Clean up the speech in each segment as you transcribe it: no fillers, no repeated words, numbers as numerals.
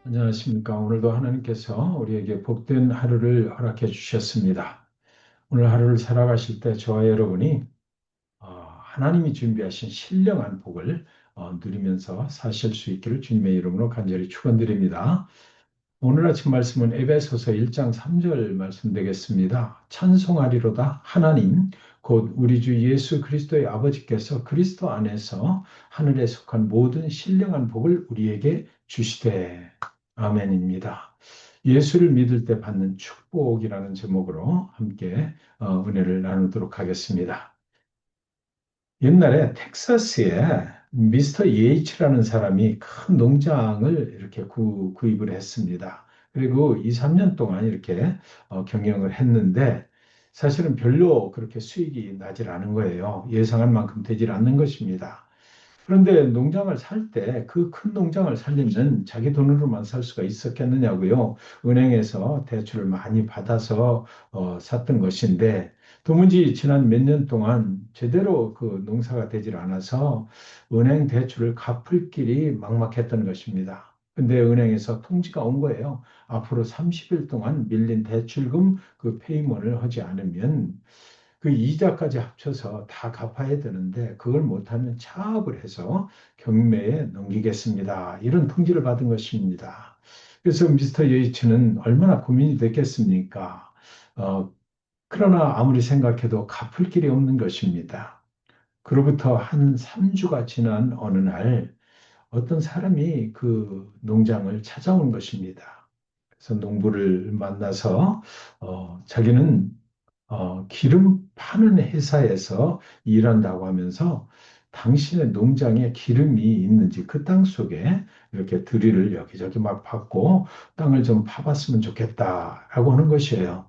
안녕하십니까. 오늘도 하나님께서 우리에게 복된 하루를 허락해 주셨습니다. 오늘 하루를 살아가실 때 저와 여러분이 하나님이 준비하신 신령한 복을 누리면서 사실 수 있기를 주님의 이름으로 간절히 축원드립니다. 오늘 아침 말씀은 에베소서 1장 3절 말씀 되겠습니다. 찬송하리로다 하나님 곧 우리 주 예수 그리스도의 아버지께서 그리스도 안에서 하늘에 속한 모든 신령한 복을 우리에게 주시되 아멘입니다. 예수를 믿을 때 받는 축복이라는 제목으로 함께 은혜를 나누도록 하겠습니다. 옛날에 텍사스에 미스터 예이츠라는 사람이 큰 농장을 이렇게 구입을 했습니다. 그리고 2, 3년 동안 이렇게 경영을 했는데 사실은 별로 그렇게 수익이 나질 않은 거예요. 예상한 만큼 되질 않는 것입니다. 그런데 농장을 살 때 그 큰 농장을 살려면 자기 돈으로만 살 수가 있었겠느냐고요. 은행에서 대출을 많이 받아서 샀던 것인데 도무지 지난 몇 년 동안 제대로 그 농사가 되질 않아서 은행 대출을 갚을 길이 막막했던 것입니다. 근데 은행에서 통지가 온 거예요. 앞으로 30일 동안 밀린 대출금 그 페이먼을 하지 않으면 그 이자까지 합쳐서 다 갚아야 되는데 그걸 못하면 차압을 해서 경매에 넘기겠습니다. 이런 통지를 받은 것입니다. 그래서 미스터 예이츠는 얼마나 고민이 됐겠습니까? 어, 그러나 아무리 생각해도 갚을 길이 없는 것입니다. 그로부터 한 3주가 지난 어느 날 어떤 사람이 그 농장을 찾아온 것입니다. 그래서 농부를 만나서 자기는 기름 파는 회사에서 일한다고 하면서 당신의 농장에 기름이 있는지 그 땅 속에 이렇게 드릴을 여기저기 막 받고 땅을 좀 파봤으면 좋겠다라고 하는 것이에요.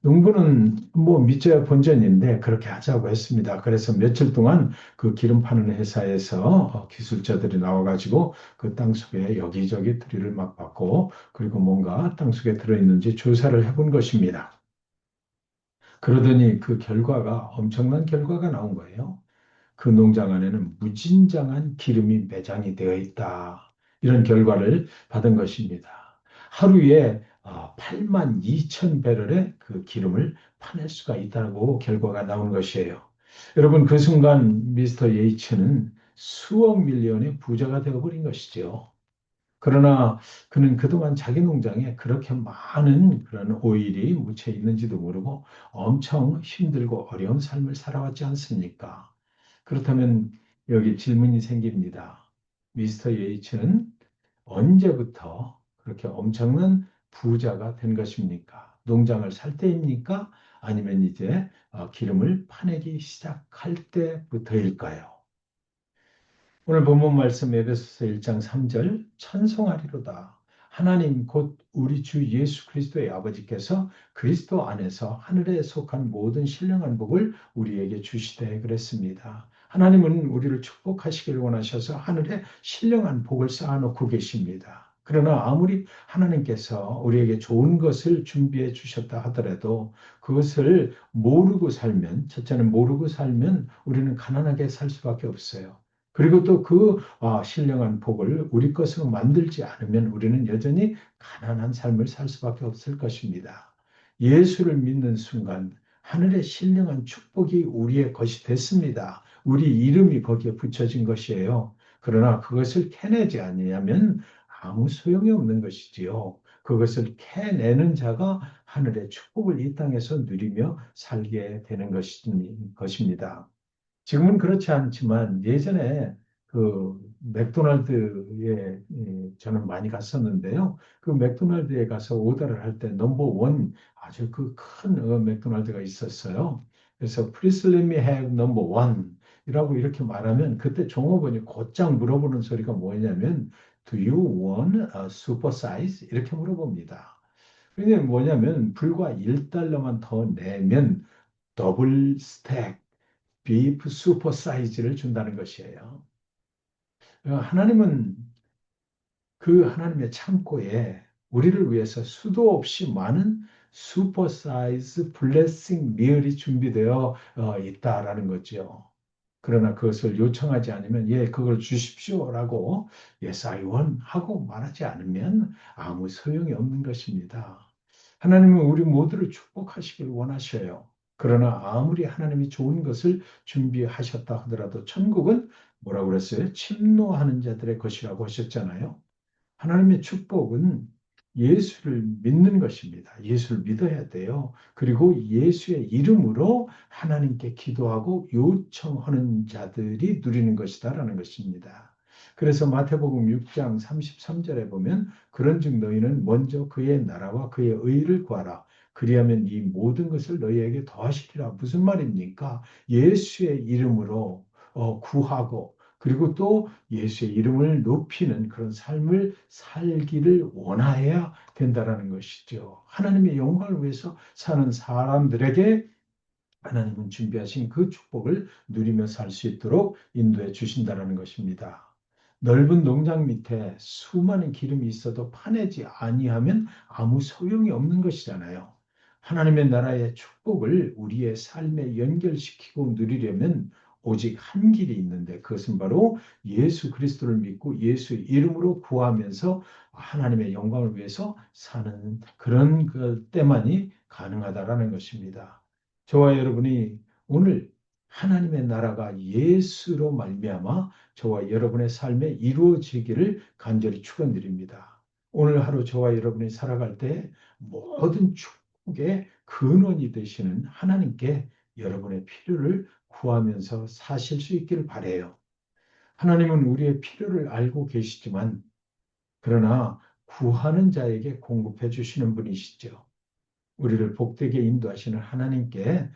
농부는 뭐 믿져야 본전인데 그렇게 하자고 했습니다. 그래서 며칠 동안 그 기름 파는 회사에서 기술자들이 나와가지고 그 땅 속에 여기저기 드릴을 막 받고 그리고 뭔가 땅 속에 들어있는지 조사를 해본 것입니다. 그러더니 그 결과가 엄청난 결과가 나온 거예요. 그 농장 안에는 무진장한 기름이 매장이 되어 있다. 이런 결과를 받은 것입니다. 하루에 8만 2천 배럴의 그 기름을 파낼 수가 있다고 결과가 나온 것이에요. 여러분, 그 순간 미스터 예이츠는 수억 밀리언의 부자가 되어버린 것이죠. 그러나 그는 그동안 자기 농장에 그렇게 많은 그런 오일이 묻혀 있는지도 모르고 엄청 힘들고 어려운 삶을 살아왔지 않습니까? 그렇다면 여기 질문이 생깁니다. 미스터 예이츠는 언제부터 그렇게 엄청난 부자가 된 것입니까? 농장을 살 때입니까? 아니면 이제 기름을 파내기 시작할 때부터일까요? 오늘 본문 말씀 에베소서 1장 3절 찬송하리로다. 하나님 곧 우리 주 예수 그리스도의 아버지께서 그리스도 안에서 하늘에 속한 모든 신령한 복을 우리에게 주시되 그랬습니다. 하나님은 우리를 축복하시기를 원하셔서 하늘에 신령한 복을 쌓아놓고 계십니다. 그러나 아무리 하나님께서 우리에게 좋은 것을 준비해 주셨다 하더라도 그것을 모르고 살면, 첫째는 모르고 살면 우리는 가난하게 살 수밖에 없어요. 그리고 또 그 신령한 복을 우리 것으로 만들지 않으면 우리는 여전히 가난한 삶을 살 수밖에 없을 것입니다. 예수를 믿는 순간 하늘의 신령한 축복이 우리의 것이 됐습니다. 우리 이름이 거기에 붙여진 것이에요. 그러나 그것을 캐내지 않으면 아무 소용이 없는 것이지요. 그것을 캐내는 자가 하늘의 축복을 이 땅에서 누리며 살게 되는 것입니다. 지금은 그렇지 않지만 예전에 그 맥도날드에 저는 많이 갔었는데요. 그 맥도날드에 가서 오더를 할 때 넘버 원 아주 그 큰 맥도날드가 있었어요. 그래서 Please let me have number one 이라고 이렇게 말하면 그때 종업원이 곧장 물어보는 소리가 뭐냐면 Do you want a super size? 이렇게 물어봅니다. 그게 뭐냐면 불과 1달러만 더 내면 더블 스택 비프 슈퍼 사이즈를 준다는 것이에요. 하나님은 그 하나님의 창고에 우리를 위해서 수도 없이 많은 슈퍼 사이즈 블레싱 미얼이 준비되어 있다라는 거죠. 그러나 그것을 요청하지 않으면 예, 그걸 주십시오라고 yes, I want 하고 말하지 않으면 아무 소용이 없는 것입니다. 하나님은 우리 모두를 축복하시길 원하셔요. 그러나 아무리 하나님이 좋은 것을 준비하셨다 하더라도 천국은 뭐라고 그랬어요? 침노하는 자들의 것이라고 하셨잖아요. 하나님의 축복은 예수를 믿는 것입니다. 예수를 믿어야 돼요. 그리고 예수의 이름으로 하나님께 기도하고 요청하는 자들이 누리는 것이다라는 것입니다. 그래서 마태복음 6장 33절에 보면 그런즉 너희는 먼저 그의 나라와 그의 의를 구하라. 그리하면 이 모든 것을 너희에게 더하시리라. 무슨 말입니까? 예수의 이름으로 구하고 그리고 또 예수의 이름을 높이는 그런 삶을 살기를 원해야 된다는 것이죠. 하나님의 영광을 위해서 사는 사람들에게 하나님은 준비하신 그 축복을 누리며 살 수 있도록 인도해 주신다는 것입니다. 넓은 농장 밑에 수많은 기름이 있어도 파내지 아니하면 아무 소용이 없는 것이잖아요. 하나님의 나라의 축복을 우리의 삶에 연결시키고 누리려면 오직 한 길이 있는데 그것은 바로 예수 그리스도를 믿고 예수의 이름으로 구하면서 하나님의 영광을 위해서 사는 그런 그 때만이 가능하다라는 것입니다. 저와 여러분이 오늘 하나님의 나라가 예수로 말미암아 저와 여러분의 삶에 이루어지기를 간절히 축원드립니다. 오늘 하루 저와 여러분이 살아갈 때 모든 축복의 근원이 되시는 하나님께 여러분의 필요를 구하면서 사실 수 있기를 바라요. 하나님은 우리의 필요를 알고 계시지만 그러나 구하는 자에게 공급해 주시는 분이시죠. 우리를 복되게 인도하시는 하나님께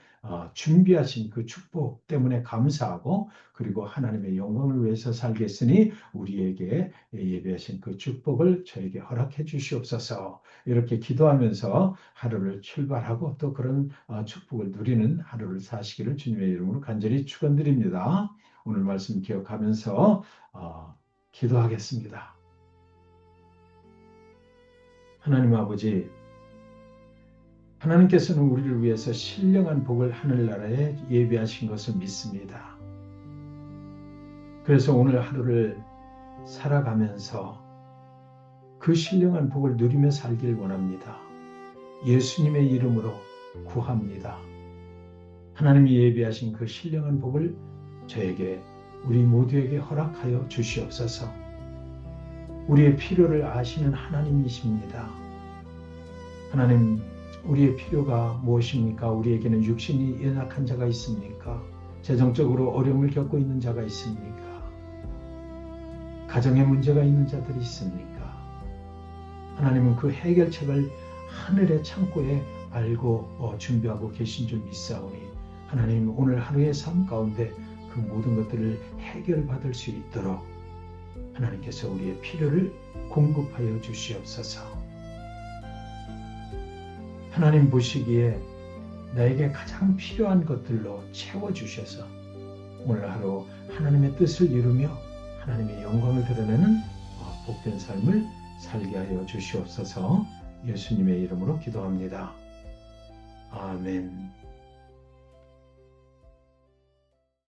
준비하신 그 축복 때문에 감사하고 그리고 하나님의 영광을 위해서 살겠으니 우리에게 예배하신 그 축복을 저에게 허락해 주시옵소서. 이렇게 기도하면서 하루를 출발하고 또 그런 축복을 누리는 하루를 사시기를 주님의 이름으로 간절히 축원드립니다. 오늘 말씀 기억하면서 기도하겠습니다. 하나님 아버지, 하나님께서는 우리를 위해서 신령한 복을 하늘나라에 예비하신 것을 믿습니다. 그래서 오늘 하루를 살아가면서 그 신령한 복을 누리며 살길 원합니다. 예수님의 이름으로 구합니다. 하나님이 예비하신 그 신령한 복을 저에게 우리 모두에게 허락하여 주시옵소서. 우리의 필요를 아시는 하나님이십니다. 하나님, 우리의 필요가 무엇입니까? 우리에게는 육신이 연약한 자가 있습니까? 재정적으로 어려움을 겪고 있는 자가 있습니까? 가정에 문제가 있는 자들이 있습니까? 하나님은 그 해결책을 하늘의 창고에 알고 준비하고 계신 줄 믿사오니 하나님 오늘 하루의 삶 가운데 그 모든 것들을 해결받을 수 있도록 하나님께서 우리의 필요를 공급하여 주시옵소서. 하나님 보시기에 나에게 가장 필요한 것들로 채워주셔서 오늘 하루 하나님의 뜻을 이루며 하나님의 영광을 드러내는 복된 삶을 살게 하여 주시옵소서. 예수님의 이름으로 기도합니다. 아멘.